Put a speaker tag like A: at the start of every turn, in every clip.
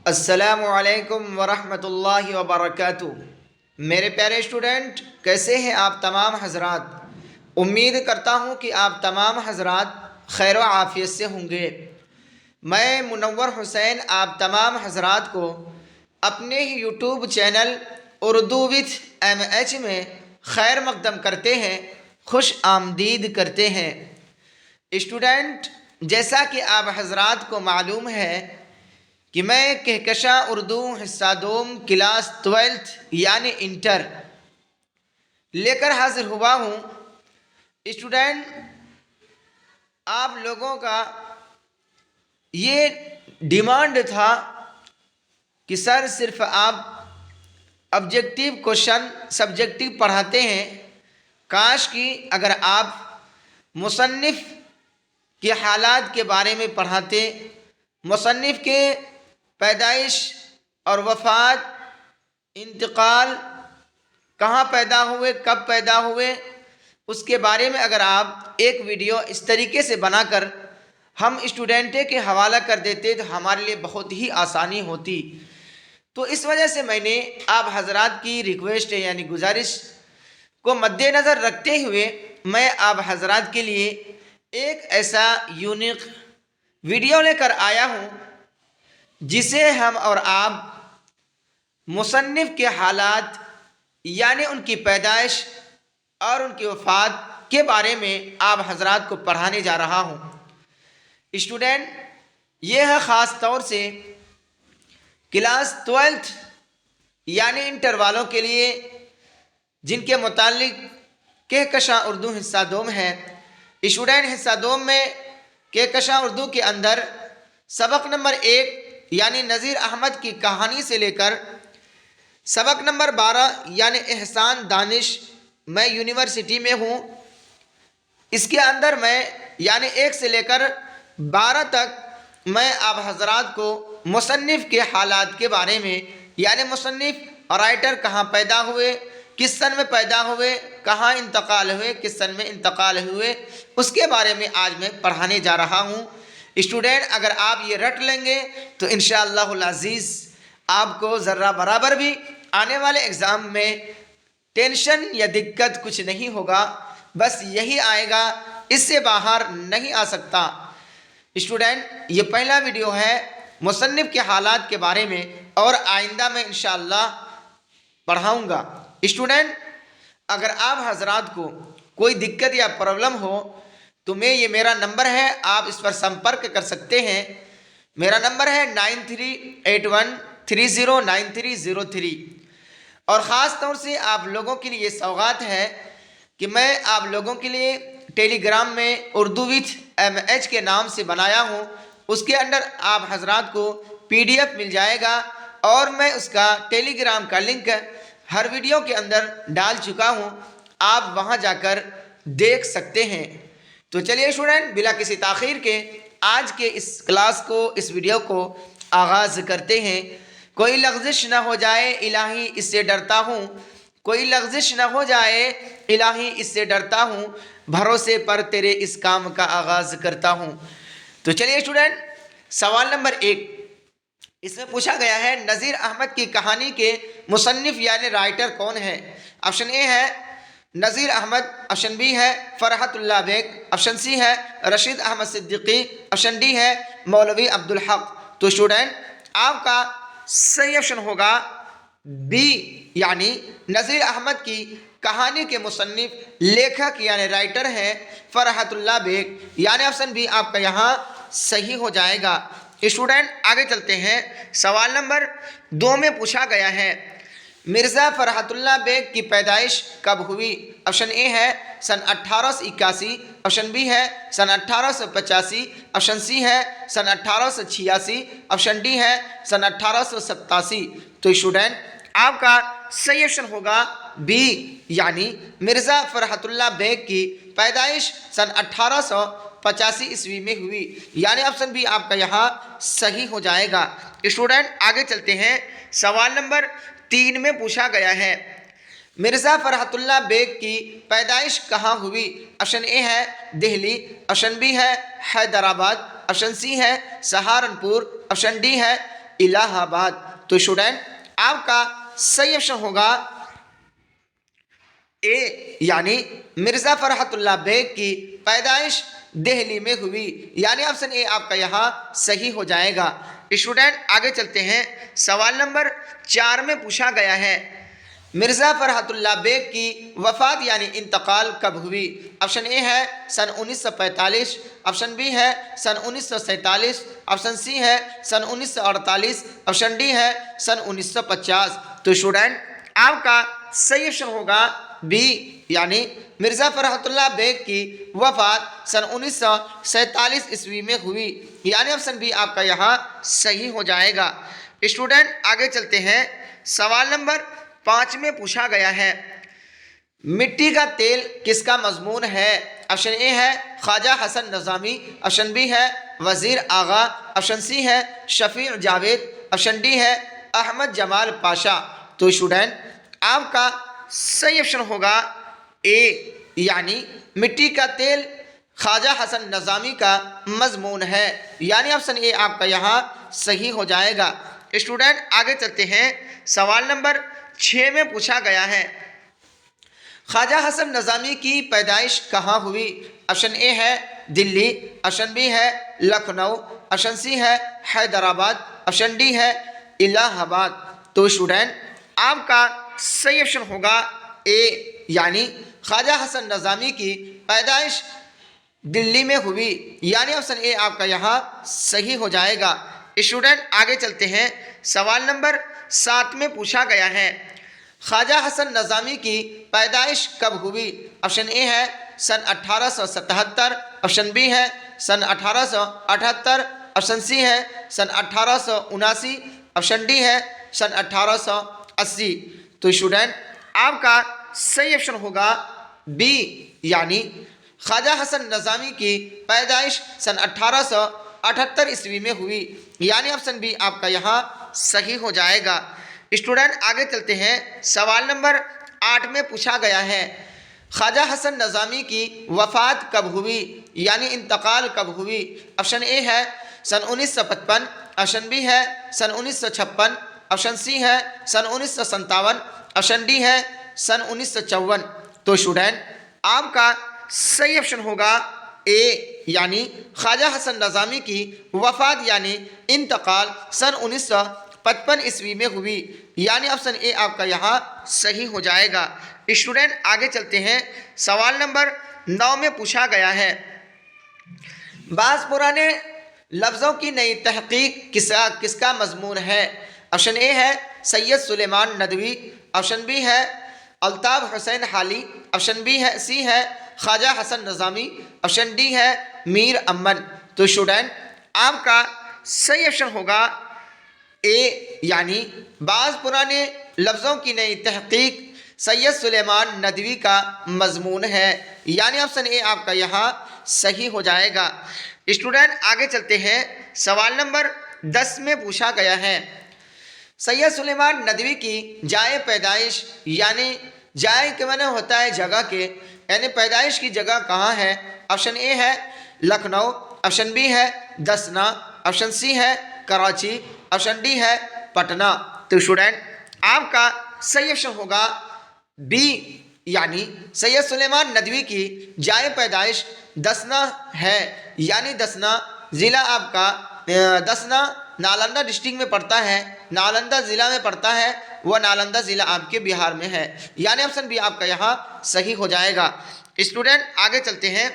A: अस्सलामुअलैकुम वरहमतुल्लाहि वबरकातुहू। मेरे प्यारे स्टूडेंट, कैसे हैं आप तमाम हजरात। उम्मीद करता हूँ कि आप तमाम हजरात खैर व आफ़ियत से होंगे। मैं मुनव्वर हुसैन आप तमाम हजरात को अपने ही YouTube channel Urdu with MH में खैर मकदम करते हैं, खुश आमदीद करते हैं। स्टूडेंट, जैसा कि आप हजरात को मालूम है कि मैं कहकशा उर्दू हिस्सा दोम क्लास 12th यानी इंटर लेकर हाजिर हुआ हूँ। स्टूडेंट, आप लोगों का ये डिमांड था कि सर सिर्फ आप ऑब्जेक्टिव क्वेश्चन सब्जेक्टिव पढ़ाते हैं, काश कि अगर आप मुसन्निफ़ के हालात के बारे में पढ़ाते, मुसन्निफ़ के पैदाइश और वफ़ात, इंतकाल, कहाँ पैदा हुए, कब पैदा हुए, उसके बारे में अगर आप एक वीडियो इस तरीके से बनाकर हम स्टूडेंटे के हवाला कर देते तो हमारे लिए बहुत ही आसानी होती। तो इस वजह से मैंने आप हजरात की रिक्वेस्ट यानी गुजारिश को मद्देनज़र रखते हुए मैं आप हजरात के लिए एक ऐसा यूनिक वीडियो लेकर आया हूँ जिसे हम और आप मुसन्निफ़ के हालात यानी उनकी पैदाइश और उनकी वफ़ात के बारे में आप हजरात को पढ़ाने जा रहा हूँ। स्टूडेंट, ये है ख़ास तौर से क्लास 12th यानी इंटर वालों के लिए जिनके मुतालिक कहकशा उर्दू हिस्सा दोम है। स्टूडेंट, हिस्सा दोम में कहकशा उर्दू के अंदर सबक नंबर 1 यानी नज़ीर अहमद की कहानी से लेकर सबक नंबर 12 यानी एहसान दानिश, मैं यूनिवर्सिटी में हूँ, इसके अंदर मैं यानी 1 से लेकर 12 तक मैं आप हजरात को मुसन्निफ़ के हालात के बारे में यानी मुसन्निफ़ और राइटर कहाँ पैदा हुए, किस सन में पैदा हुए, कहाँ इंतकाल हुए, किस सन में इंतकाल हुए, उसके बारे में आज मैं पढ़ाने जा रहा हूँ। स्टूडेंट, अगर आप ये रट लेंगे तो इंशाअल्लाहुल अज़ीज़ आपको ज़र्रा बराबर भी आने वाले एग्ज़ाम में टेंशन या दिक्कत कुछ नहीं होगा, बस यही आएगा, इससे बाहर नहीं आ सकता। स्टूडेंट, ये पहला वीडियो है मुसन्निफ़ के हालात के बारे में और आइंदा मैं इंशाअल्लाह पढ़ाऊँगा। स्टूडेंट, अगर आप हजरात को कोई दिक्कत या प्रॉब्लम हो तो ये मेरा नंबर है, आप इस पर संपर्क कर सकते हैं। मेरा नंबर है 9381309303 और ख़ास तौर से आप लोगों के लिए सौगात है कि मैं आप लोगों के लिए टेलीग्राम में उर्दू विथ MH के नाम से बनाया हूँ। उसके अंदर आप हजरात को PDF मिल जाएगा और मैं उसका टेलीग्राम का लिंक हर वीडियो के अंदर डाल चुका हूँ, आप वहाँ जाकर देख सकते हैं। तो चलिए स्टूडेंट, बिला किसी ताख़ीर के आज के इस क्लास को, इस वीडियो को आगाज़ करते हैं। कोई लग़ज़िश न हो जाए इलाही इससे डरता हूँ, कोई लग़ज़िश न हो जाए इलाही इससे डरता हूँ, भरोसे पर तेरे इस काम का आगाज़ करता हूँ। तो चलिए स्टूडेंट, सवाल नंबर 1 इसमें पूछा गया है नज़ीर अहमद की कहानी के मुसन्निफ़ यानी राइटर कौन है। ऑप्शन ए है नज़ीर अहमद, ऑप्शन बी है फ़रहतुल्लाह बेग, ऑप्शन सी है रशीद अहमद सिद्दीकी, ऑप्शन डी है मौलवी अब्दुल हक। तो स्टूडेंट, आपका सही ऑप्शन होगा बी यानी नज़ीर अहमद की कहानी के मुसन्निफ़ लेखक यानी राइटर हैं फ़रहतुल्लाह बेग, यानी ऑप्शन बी आपका यहाँ सही हो जाएगा। स्टूडेंट, आगे चलते हैं। सवाल नंबर 2 में पूछा गया है मिर्ज़ा फ़रहतुल्लाह बेग की पैदाइश कब हुई। ऑप्शन ए है सन 1881, ऑप्शन बी है सन 1885, ऑप्शन सी है सन 1886, ऑप्शन डी है सन 1887। तो स्टूडेंट, आपका सही ऑप्शन होगा बी यानी मिर्ज़ा फ़रहतुल्लाह बेग की पैदाइश सन 1885 ईस्वी में हुई, यानी ऑप्शन बी आपका यहाँ सही हो जाएगा। स्टूडेंट, आगे चलते हैं। सवाल नंबर 3 में पूछा गया है मिर्ज़ा फ़रहतुल्लाह बेग की पैदाइश कहाँ हुई। ऑप्शन ए है दिल्ली, ऑप्शन बी है हैदराबाद, ऑप्शन सी है सहारनपुर, ऑप्शन डी है इलाहाबाद। तो स्टूडेंट आपका सही ऑप्शन होगा ए, यानी मिर्ज़ा फरहतुल्लाह बेग की पैदाइश दिल्ली में हुई, यानी ऑप्शन ए आपका यहाँ सही हो जाएगा। स्टूडेंट आगे चलते हैं। सवाल नंबर 4 में पूछा गया है मिर्ज़ा फरहतुल्लाह बेग की वफ़ात यानी इंतकाल कब हुई। ऑप्शन ए है सन 1945, ऑप्शन बी है सन 1947, ऑप्शन सी है सन 1948, ऑप्शन डी है सन 1950। तो स्टूडेंट आपका सही ऑप्शन होगा बी, यानी मिर्ज़ा फरहतुल्लाह बेग की वफ़ात सन 1947 ईस्वी में हुई, यानी ऑप्शन बी आपका यहाँ सही हो जाएगा। स्टूडेंट आगे चलते हैं। सवाल नंबर 5 में पूछा गया है मिट्टी का तेल किसका मजमून है। ऑप्शन ए है ख्वाजा हसन नज़ामी, ऑप्शन बी है वज़ीर आगा, ऑप्शन सी है शफी जावेद, ऑप्शन डी है अहमद जमाल पाशा। तो स्टूडेंट आपका सही ऑप्शन होगा ए, यानी मिट्टी का तेल ख्वाजा हसन नज़ामी का मजमून है, यानी ऑप्शन ए आपका यहाँ सही हो जाएगा। स्टूडेंट आगे चलते हैं। सवाल नंबर 6 में पूछा गया है ख्वाजा हसन नज़ामी की पैदाइश कहाँ हुई। ऑप्शन ए है दिल्ली, ऑप्शन बी है लखनऊ, ऑप्शन सी है हैदराबाद, ऑप्शन डी है इलाहाबाद। तो स्टूडेंट आपका सही ऑप्शन होगा ए, यानी ख्वाजा हसन नज़ामी की पैदाइश दिल्ली में हुई, यानी ऑप्शन ए आपका यहाँ सही हो जाएगा। स्टूडेंट आगे चलते हैं। सवाल नंबर 7 में पूछा गया है ख्वाजा हसन नज़ामी की पैदाइश कब हुई। ऑप्शन ए है सन 1877, ऑप्शन बी है सन 1878, ऑप्शन सी है सन 1879, ऑप्शन डी है सन 1880। तो स्टूडेंट आपका सही ऑप्शन होगा बी, यानी ख्वाजा हसन नज़ामी की पैदाइश सन 1878 ईस्वी में हुई, यानी ऑप्शन बी आपका यहाँ सही हो जाएगा। स्टूडेंट आगे चलते हैं। सवाल नंबर 8 में पूछा गया है ख्वाजा हसन नज़ामी की वफ़ात कब हुई, यानी इंतकाल कब हुई। ऑप्शन ए है सन 1955, ऑप्शन बी है सन 1956, ऑप्शन सी है सन 1957, ऑप्शन डी है सन 1954। तो स्टूडेंट आपका सही ऑप्शन होगा ए, यानी ख्वाजा हसन नज़ामी की वफ़ात यानी इंतकाल सन 1955 ईस्वी में हुई, यानी ऑप्शन ए आपका यहाँ सही हो जाएगा। स्टूडेंट आगे चलते हैं। सवाल नंबर 9 में पूछा गया है बाज़ पुराने लफ्ज़ों की नई तहक़ीक़ किसका मजमून है। ऑप्शन ए है सैयद सुलेमान नदवी, ऑप्शन बी है अल्ताफ़ हुसैन हाली, ऑप्शन बी है सी है ख्वाजा हसन नज़ामी, ऑप्शन डी है मीर अमन। तो स्टूडेंट आपका सही ऑप्शन होगा ए, यानी बाज़ पुराने लफ्ज़ों की नई तहक़ीक़ सैयद सुलेमान नदवी का मजमून है, यानी ऑप्शन ए आपका यहाँ सही हो जाएगा। स्टूडेंट आगे चलते हैं। सवाल नंबर 10 में पूछा गया है सैयद सुलेमान नदवी की जाए पैदाइश, यानी जाए के माने होता है जगह के, यानी पैदाइश की जगह कहाँ है। ऑप्शन ए है लखनऊ, ऑप्शन बी है दसना, ऑप्शन सी है कराची, ऑप्शन डी है पटना। तो स्टूडेंट आपका सही ऑप्शन होगा बी, यानी सैयद सुलेमान नदवी की जाए पैदाइश दसना है, यानी दसना ज़िला आपका दसना नालंदा डिस्ट्रिक्ट में पड़ता है, नालंदा ज़िला में पड़ता है, वह नालंदा ज़िला आपके बिहार में है, यानी ऑप्शन बी आपका यहाँ सही हो जाएगा। स्टूडेंट आगे चलते हैं।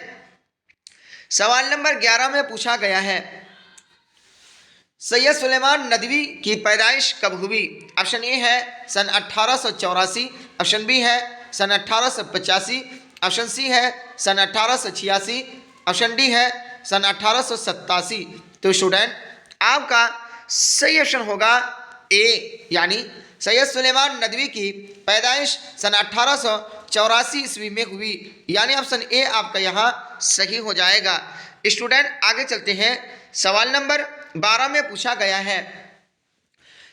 A: सवाल नंबर 11 में पूछा गया है सैयद सुलेमान नदवी की पैदाइश कब हुई। ऑप्शन ए है सन 1884, ऑप्शन बी है सन 1885, ऑप्शन सी है सन 1886, ऑप्शन डी है सन 1887। तो स्टूडेंट आपका सही ऑप्शन होगा ए, यानी सैयद सुलेमान नदवी की पैदाइश सन 1884 ईस्वी में हुई, यानी ऑप्शन ए आपका यहाँ सही हो जाएगा। स्टूडेंट आगे चलते हैं। सवाल नंबर 12 में पूछा गया है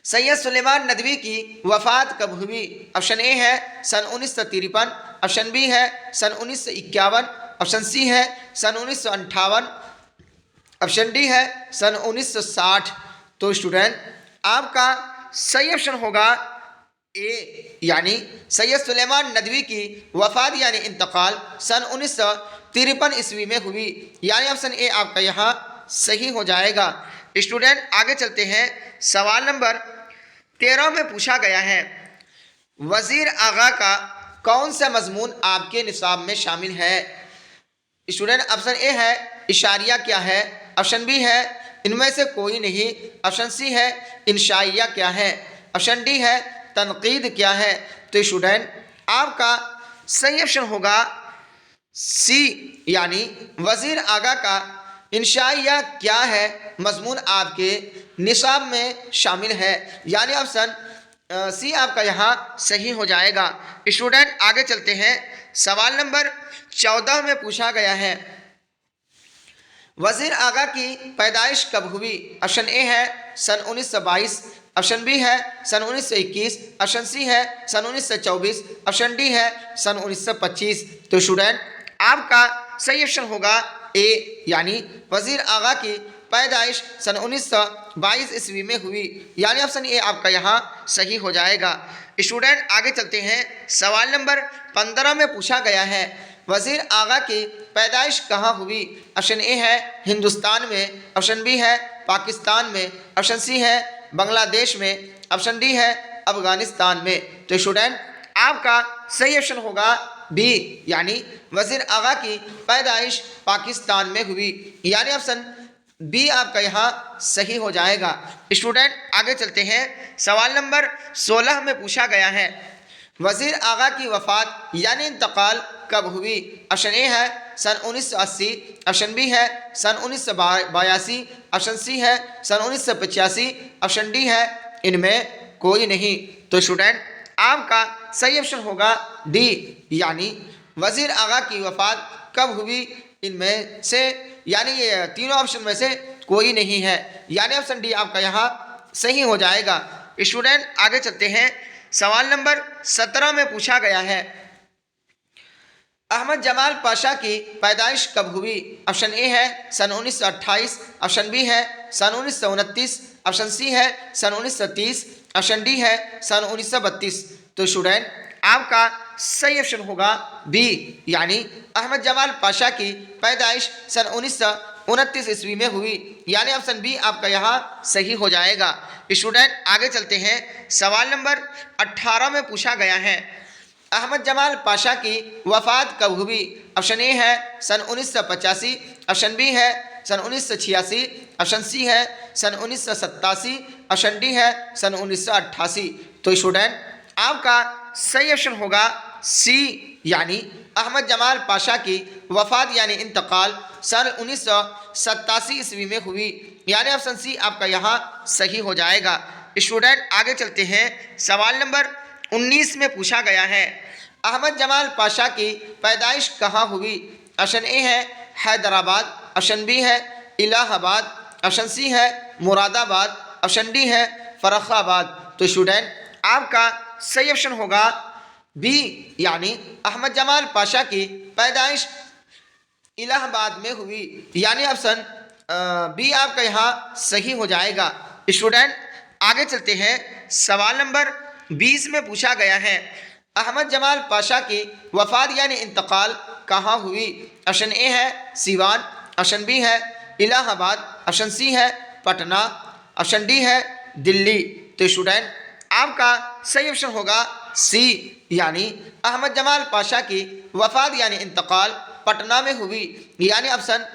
A: सैयद सुलेमान नदवी की वफ़ात कब हुई। ऑप्शन ए है सन 1953, ऑप्शन बी है सन 1951, ऑप्शन सी है सन 1958, ऑप्शन डी है सन 1960। तो स्टूडेंट
B: आपका सही ऑप्शन होगा ए, यानी सैयद सुलेमान नदवी की वफात यानी इंतकाल सन 1953 ईस्वी में हुई, यानी ऑप्शन ए आपका यहाँ सही हो जाएगा। स्टूडेंट आगे चलते हैं। सवाल नंबर 13 में पूछा गया है, वजीर आगा का कौन सा मजमून आपके निसाब में शामिल है? स्टूडेंट ऑप्शन ए है इशारिया क्या है, ऑप्शन बी है इनमें से कोई नहीं, ऑप्शन सी है इंशाइया क्या है, ऑप्शन डी है तनकीद क्या है। तो स्टूडेंट आपका सही ऑप्शन होगा सी, यानी वजीर आगा का इंशाइया क्या है मजमून आपके निसाब में शामिल है, यानी ऑप्शन सी आपका यहाँ सही हो जाएगा। स्टूडेंट आगे चलते हैं। सवाल नंबर 14 में पूछा गया है, वजीर आगा की पैदाइश कब हुई? ऑप्शन ए है सन 1922, ऑप्शन बी है सन 1921, ऑप्शन सी है सन 1924, ऑप्शन डी है सन 1925। तो स्टूडेंट आपका सही ऑप्शन होगा ए, यानी वजीर आगा की पैदाइश सन 1922 ईस्वी में हुई, यानी ऑप्शन ए आपका यहाँ सही हो जाएगा। स्टूडेंट आगे चलते हैं। सवाल नंबर 15 में पूछा गया है, वजीर आगा की पैदाइश कहाँ हुई? ऑप्शन ए है हिंदुस्तान में, ऑप्शन बी है पाकिस्तान में, ऑप्शन सी है बांग्लादेश में, ऑप्शन डी है अफगानिस्तान में। तो स्टूडेंट आपका सही ऑप्शन होगा बी, यानी वजीर आगा की पैदाइश पाकिस्तान में हुई, यानी ऑप्शन बी आपका यहाँ सही हो जाएगा। स्टूडेंट आगे चलते हैं। सवाल नंबर 16 में पूछा गया है, वजीर आगा की वफात यानी इंतकाल कब हुई? ऑप्शन ए है सन 1980, ऑप्शन बी है सन 1982, ऑप्शन सी है सन 1985, ऑप्शन डी है इनमें कोई नहीं। तो स्टूडेंट आपका सही ऑप्शन होगा डी, यानी वजीर आगा की वफात कब हुई इनमें से, यानी ये तीनों ऑप्शन में से कोई नहीं है, यानी ऑप्शन डी आपका यहाँ सही हो जाएगा। स्टूडेंट आगे चलते हैं। सवाल नंबर 17 में पूछा गया है, अहमद जमाल पाशा की पैदाइश कब हुई? ऑप्शन ए है सन 1928, ऑप्शन बी है सन 1929, ऑप्शन सी है सन 1930, ऑप्शन डी है सन 1932। तो स्टूडेंट आपका सही ऑप्शन होगा बी, यानी अहमद जमाल पाशा की पैदाइश सन 1929 ईस्वी में हुई, यानी ऑप्शन बी आपका यहाँ सही हो जाएगा। स्टूडेंट आगे चलते हैं। सवाल नंबर 18 में पूछा गया है, अहमद जमाल पाशा की वफात कब हुई? ऑप्शन ए है सन 1985, ऑप्शन बी है सन 1986, ऑप्शन सी है सन 1987, ऑप्शन डी है सन 1988। तो स्टूडेंट आपका सही ऑप्शन होगा सी, यानी अहमद जमाल पाशा की वफात यानी इंतकाल सन 1987 ईस्वी में हुई, यानी ऑप्शन सी आपका यहाँ सही हो जाएगा। स्टूडेंट आगे चलते हैं। सवाल नंबर 19 में पूछा गया है, अहमद जमाल पाशा की पैदाइश कहाँ हुई? ऑप्शन ए है हैदराबाद, ऑप्शन बी है इलाहाबाद, ऑप्शन सी है मुरादाबाद, ऑप्शन डी है फर्रुखाबाद। तो स्टूडेंट आपका सही ऑप्शन होगा बी, यानी अहमद जमाल पाशा की पैदाइश इलाहाबाद में हुई, यानी ऑप्शन बी आपका यहाँ सही हो जाएगा। स्टूडेंट आगे चलते हैं। सवाल नंबर 20 में पूछा गया है, अहमद जमाल पाशा की वफात यानी इंतकाल कहाँ हुई? ऑप्शन ए है सीवान, ऑप्शन बी है इलाहाबाद, ऑप्शन सी है पटना, ऑप्शन डी है दिल्ली। तो स्टूडेंट आपका सही ऑप्शन होगा सी, यानी अहमद जमाल पाशा की वफात यानी इंतकाल पटना में हुई, यानी ऑप्शन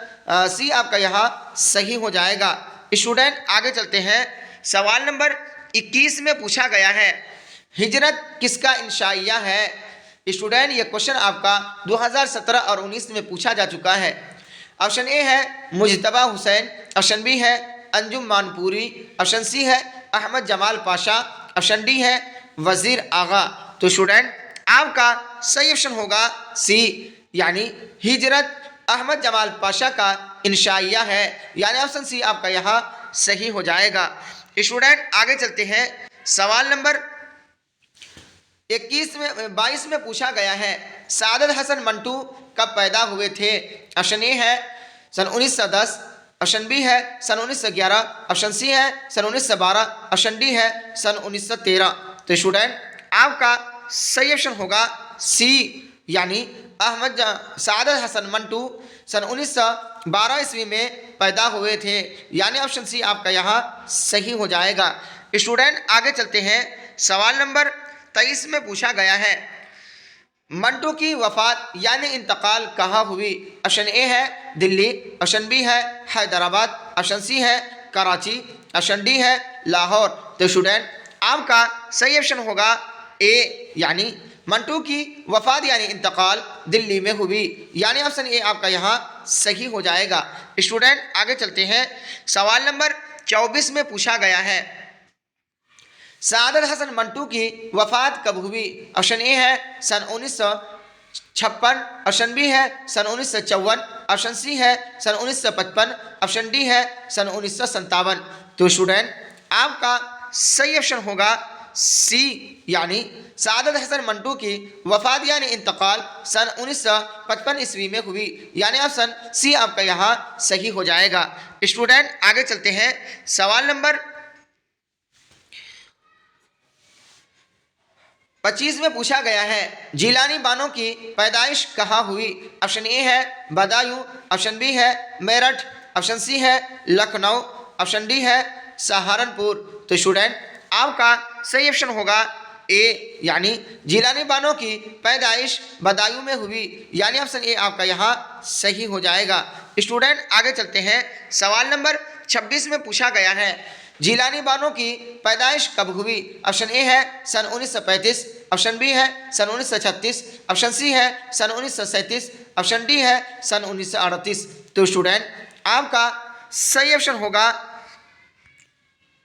B: सी आपका यहाँ सही हो जाएगा। स्टूडेंट आगे चलते हैं। सवाल नंबर 21 में पूछा गया है, हिजरत किसका इंशाइया है? स्टूडेंट ये क्वेश्चन आपका 2017 और 19 में पूछा जा चुका है। ऑप्शन ए है मुजतबा हुसैन, ऑप्शन बी है अंजुम मानपुरी, ऑप्शन सी है अहमद जमाल पाशा, ऑप्शन डी है वजीर आगा। तो स्टूडेंट आपका सही ऑप्शन होगा सी, यानी हिजरत अहमद जमाल पाशा का इंशाइया है, यानी ऑप्शन सी आपका यहाँ सही हो जाएगा। स्टूडेंट आगे चलते हैं। सवाल नंबर 22 में पूछा गया है, सादत हसन मंटू कब पैदा हुए थे? ऑप्शन ए है सन 1910, ऑप्शन बी है सन 1911, ऑप्शन सी है सन 1912, ऑप्शन डी है सन 1913। तो स्टूडेंट आपका सही ऑप्शन होगा सी, यानी अहमद सादत हसन मंटू सन 1912 ईस्वी में पैदा हुए थे, यानी ऑप्शन सी आपका यहाँ सही हो जाएगा। स्टूडेंट आगे चलते हैं, सवाल नंबर 23 में पूछा गया है मंटू की वफात यानी इंतकाल कहाँ हुई। ऑप्शन ए है दिल्ली, ऑप्शन बी है हैदराबाद, ऑप्शन सी है कराची, ऑप्शन डी है लाहौर। तो स्टूडेंट आपका सही ऑप्शन होगा ए, यानी मंटू की वफात यानी इंतकाल दिल्ली में हुई, यानी ऑप्शन ए आपका यहाँ सही हो जाएगा। स्टूडेंट आगे चलते हैं, सवाल नंबर 24 में पूछा गया है सादत हसन मंटू की वफात कब हुई। ऑप्शन ए है सन 1956, ऑप्शन बी है सन 1954, ऑप्शन सी है सन 1955, ऑप्शन डी है सन 1957। तो स्टूडेंट आपका सही ऑप्शन होगा सी, यानी सादत हसन मंटू की वफात यानी इंतकाल सन 1955 ईस्वी में हुई, यानी ऑप्शन सी आपका यहाँ सही हो जाएगा। स्टूडेंट आगे चलते हैं, सवाल नंबर 25 में पूछा गया है जिलानी बानो की पैदाइश कहाँ हुई। ऑप्शन ए है बदायूं, ऑप्शन बी है मेरठ, ऑप्शन सी है लखनऊ, ऑप्शन डी है सहारनपुर। तो स्टूडेंट आपका सही ऑप्शन होगा ए, यानी जिलानी बानो की पैदाइश बदायूं में हुई, यानी ऑप्शन ए आपका यहाँ सही हो जाएगा। स्टूडेंट आगे चलते हैं, सवाल नंबर 26 में पूछा गया है जिलानी बानो की पैदाइश कब हुई। ऑप्शन ए है सन 1935, ऑप्शन बी है सन 1936, ऑप्शन सी है सन 1937, ऑप्शन डी है सन 1938। तो स्टूडेंट आपका सही ऑप्शन होगा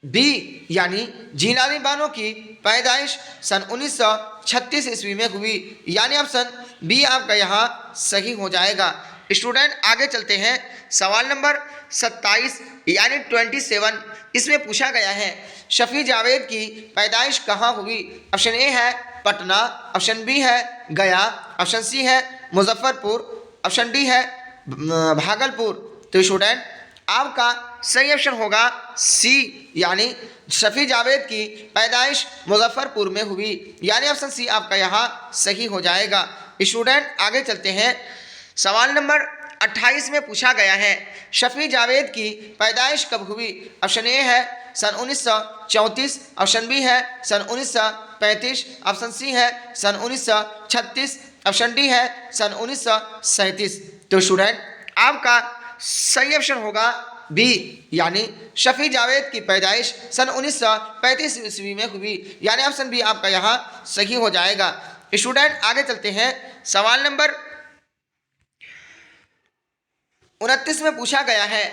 B: बी, यानी जिलानी बानो की पैदाइश सन 1936 ईस्वी में हुई, यानी ऑप्शन बी आपका यहाँ सही हो जाएगा। स्टूडेंट आगे चलते हैं, सवाल नंबर 27 यानी 27, इसमें पूछा गया है शफी जावेद की पैदाइश कहाँ हुई। ऑप्शन ए है पटना, ऑप्शन बी है गया, ऑप्शन सी है मुजफ्फरपुर, ऑप्शन डी है भागलपुर। तो स्टूडेंट आपका सही ऑप्शन होगा सी, यानी शफी जावेद की पैदाइश मुजफ्फरपुर में हुई, यानी ऑप्शन सी आपका यहाँ सही हो जाएगा। स्टूडेंट आगे चलते हैं, सवाल नंबर 28 में पूछा गया है शफी जावेद की पैदाइश कब हुई। ऑप्शन ए है सन 1934, ऑप्शन बी है सन 1935, ऑप्शन सी है सन 1936, ऑप्शन डी है सन 1937। तो स्टूडेंट आपका सही ऑप्शन होगा बी, यानी शफी जावेद की पैदाइश सन 1935 ईस्वी में हुई, यानी ऑप्शन बी आपका यहाँ सही हो जाएगा। स्टूडेंट आगे चलते हैं, सवाल नंबर 29 में पूछा गया है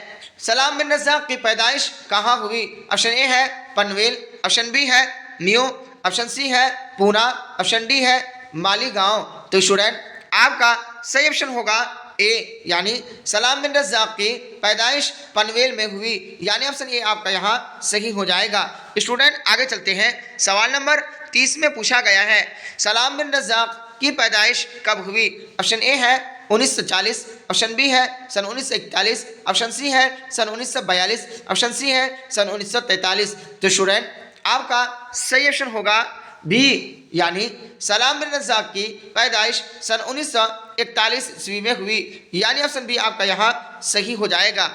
B: सलाम बिन रज़्ज़ाक़ की पैदाइश कहाँ हुई। ऑप्शन ए है पनवेल, ऑप्शन बी है न्यू, ऑप्शन सी है पूना, ऑप्शन डी है मालीगांव। तो स्टूडेंट आपका सही ऑप्शन होगा ए, यानी सलाम बिन रज़्ज़ाक़ की पैदाइश पनवेल में हुई, यानी ऑप्शन ए आपका यहाँ सही हो जाएगा। स्टूडेंट आगे चलते हैं, सवाल नंबर 30 में पूछा गया है सलाम बिन रज़्ज़ाक़ की पैदाइश कब हुई। ऑप्शन ए है 1940, ऑप्शन बी है सन 1941, ऑप्शन सी है सन 1942, ऑप्शन सी है सन 1943। तो स्टूडेंट आपका सही ऑप्शन होगा बी, यानी सलाम बिन रज़्ज़ाक़ की पैदाइश सन 1941 ईस्वी में हुई, यानी ऑप्शन बी आपका यहाँ सही हो जाएगा।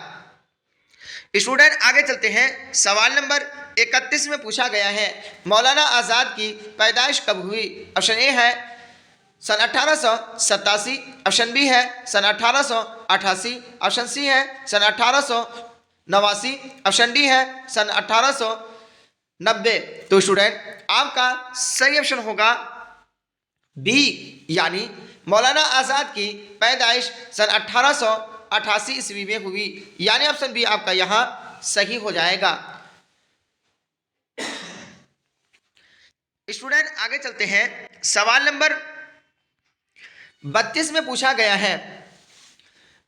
B: स्टूडेंट आगे चलते हैं, सवाल नंबर 31 में पूछा गया है मौलाना आज़ाद की पैदाइश कब हुई। ऑप्शन ए है सन 1887, ऑप्शन बी है सन 1888, ऑप्शन सी है सन 1889, ऑप्शन डी है सन 1890। तो स्टूडेंट आपका सही ऑप्शन होगा बी, यानी मौलाना आज़ाद की पैदाइश सन 1888 ईस्वी में हुई, यानी ऑप्शन बी आपका यहाँ सही हो जाएगा। स्टूडेंट आगे चलते हैं, सवाल नंबर 32 में पूछा गया है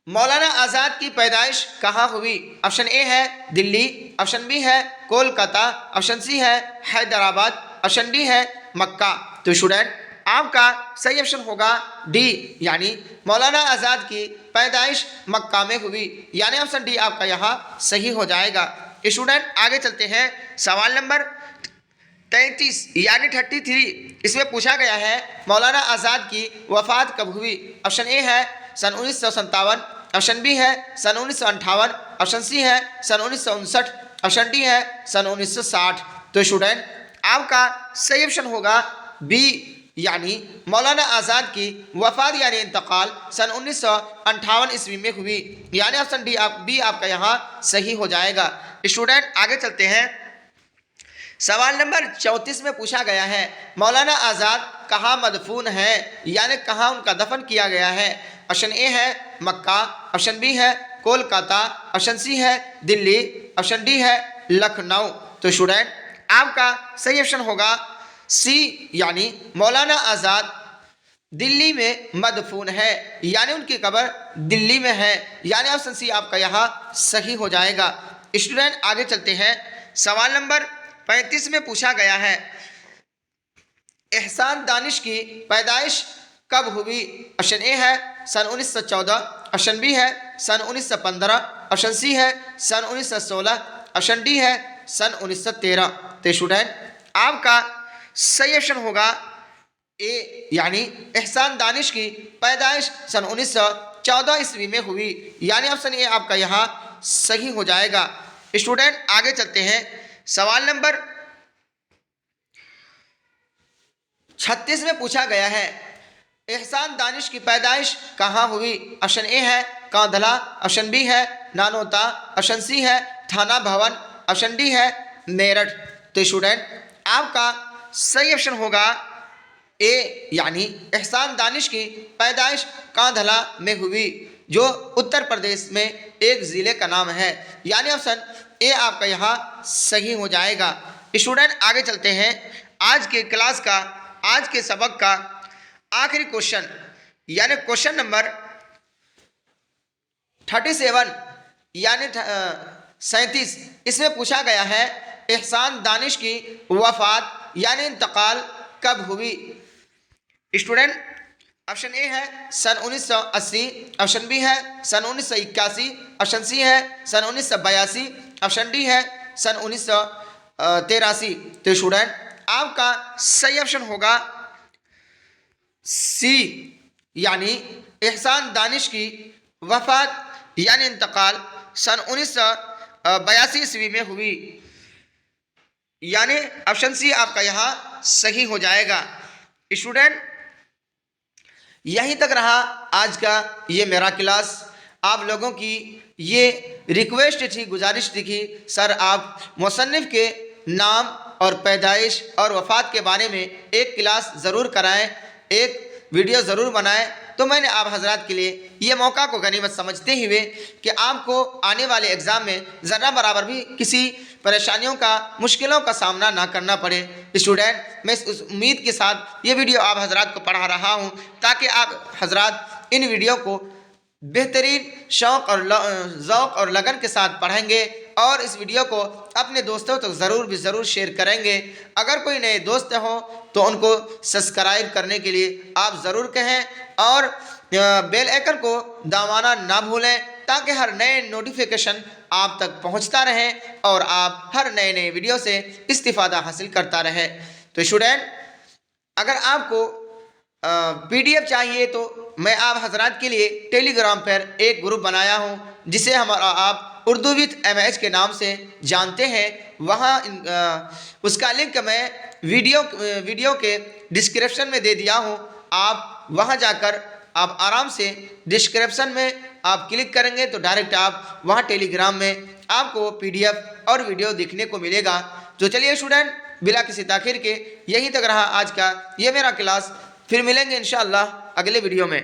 B: मौलाना आज़ाद की पैदाइश कहाँ हुई। ऑप्शन ए है दिल्ली, ऑप्शन बी है कोलकाता, ऑप्शन सी है हैदराबाद, ऑप्शन डी है मक्का। तो स्टूडेंट आपका सही ऑप्शन होगा डी, यानी मौलाना आज़ाद की पैदाइश मक्का में हुई, यानी ऑप्शन डी आपका यहाँ सही हो जाएगा। स्टूडेंट आगे चलते हैं, सवाल नंबर 33 यानी 33, इसमें पूछा गया है मौलाना आज़ाद की वफ़ात कब हुई। ऑप्शन ए है सन 1957, ऑप्शन बी है सन 1958, ऑप्शन सी है सन 1959, ऑप्शन डी है सन 1960। तो स्टूडेंट आपका सही ऑप्शन होगा बी, यानी मौलाना आज़ाद की वफ़ात यानी इंतकाल सन 1958 ईस्वी में हुई, यानी ऑप्शन डी बी आपका यहाँ सही हो जाएगा। स्टूडेंट आगे चलते हैं, सवाल नंबर 34 में पूछा गया है मौलाना आज़ाद कहाँ मदफून है, यानी कहाँ उनका दफन किया गया है। ऑप्शन ए है मक्का, ऑप्शन बी है कोलकाता, ऑप्शन सी है दिल्ली, ऑप्शन डी है लखनऊ। तो स्टूडेंट आपका सही ऑप्शन होगा सी, यानी मौलाना आज़ाद दिल्ली में मदफून है, यानी उनकी कब्र दिल्ली में है, यानी ऑप्शन सी आपका यहाँ सही हो जाएगा। स्टूडेंट आगे चलते हैं, सवाल नंबर 35 में पूछा गया है एहसान दानिश की पैदाइश कब हुई। ऑप्शन ए है सन 1914, ऑप्शन बी है सन 1915, ऑप्शन सी है सन 1916, ऑप्शन डी है सन 1913। तो स्टूडेंट आपका सही ऑप्शन होगा ए, यानी एहसान दानिश की पैदाइश सन 1914 ईस्वी में हुई, यानी ऑप्शन ए आपका यहाँ सही हो जाएगा। स्टूडेंट आगे चलते हैं, सवाल नंबर 36 में पूछा गया है एहसान दानिश की पैदाइश कहाँ हुई। ऑप्शन ए है कांधला, ऑप्शन बी है नानोता, ऑप्शन सी है थाना भवन, ऑप्शन डी है मेरठ। तो स्टूडेंट आपका सही ऑप्शन होगा ए, यानी एहसान दानिश की पैदाइश कांधला में हुई, जो उत्तर प्रदेश में एक ज़िले का नाम है, यानी ऑप्शन ए आपका यहाँ सही हो जाएगा। स्टूडेंट आगे चलते हैं, आज के क्लास का, आज के सबक का आखिरी क्वेश्चन, यानी क्वेश्चन नंबर 37 यानी 37, इसमें पूछा गया है एहसान दानिश की वफ़ात यानी इंतकाल कब हुई। स्टूडेंट ऑप्शन ए है सन 1980, ऑप्शन बी है सन 1981, ऑप्शन सी है सन 1982, ऑप्शन डी है सन 1983। तो स्टूडेंट आपका सही ऑप्शन होगा सी, यानी एहसान दानिश की वफ़ात यानी इंतकाल सन 1982 ईस्वी में हुई, यानी ऑप्शन सी आपका यहाँ सही हो जाएगा। स्टूडेंट यहीं तक रहा आज का ये मेरा क्लास। आप लोगों की ये रिक्वेस्ट थी, गुजारिश थी कि सर आप मुसन्निफ़ के नाम और पैदाइश और वफ़ात के बारे में एक क्लास ज़रूर कराएं, एक वीडियो ज़रूर बनाएं। तो मैंने आप हजरात के लिए ये मौका को गनीमत समझते हुए कि आपको आने वाले एग्ज़ाम में ज़रा बराबर भी किसी परेशानियों का, मुश्किलों का सामना ना करना पड़े। स्टूडेंट मैं इस उम्मीद के साथ ये वीडियो आप हजरात को पढ़ा रहा हूँ ताकि आप हजरात इन वीडियो को बेहतरीन शौक़ और ज़ौक़ और लगन के साथ पढ़ेंगे और इस वीडियो को अपने दोस्तों तक ज़रूर शेयर करेंगे। अगर कोई नए दोस्त हो तो उनको सब्सक्राइब करने के लिए आप ज़रूर कहें और बेल आइकन को दबाना ना भूलें ताकि हर नए नोटिफिकेशन आप तक पहुंचता रहे और आप हर नए वीडियो से इस्तिफ़ादा हासिल करता रहे। तो स्टूडेंट अगर आपको PDF चाहिए तो मैं आप हजरात के लिए टेलीग्राम पर एक ग्रुप बनाया हूं जिसे हमारा आप उर्दू विद MH के नाम से जानते हैं। वहां उसका लिंक मैं वीडियो के डिस्क्रिप्शन में दे दिया हूं। आप वहां जाकर आप आराम से डिस्क्रिप्शन में आप क्लिक करेंगे तो डायरेक्ट आप वहां टेलीग्राम में आपको PDF और वीडियो देखने को मिलेगा। तो चलिए स्टूडेंट बिला किसी ताखिर के यहीं तक रहा आज का ये मेरा क्लास। फिर मिलेंगे इंशाअल्लाह अगले वीडियो में।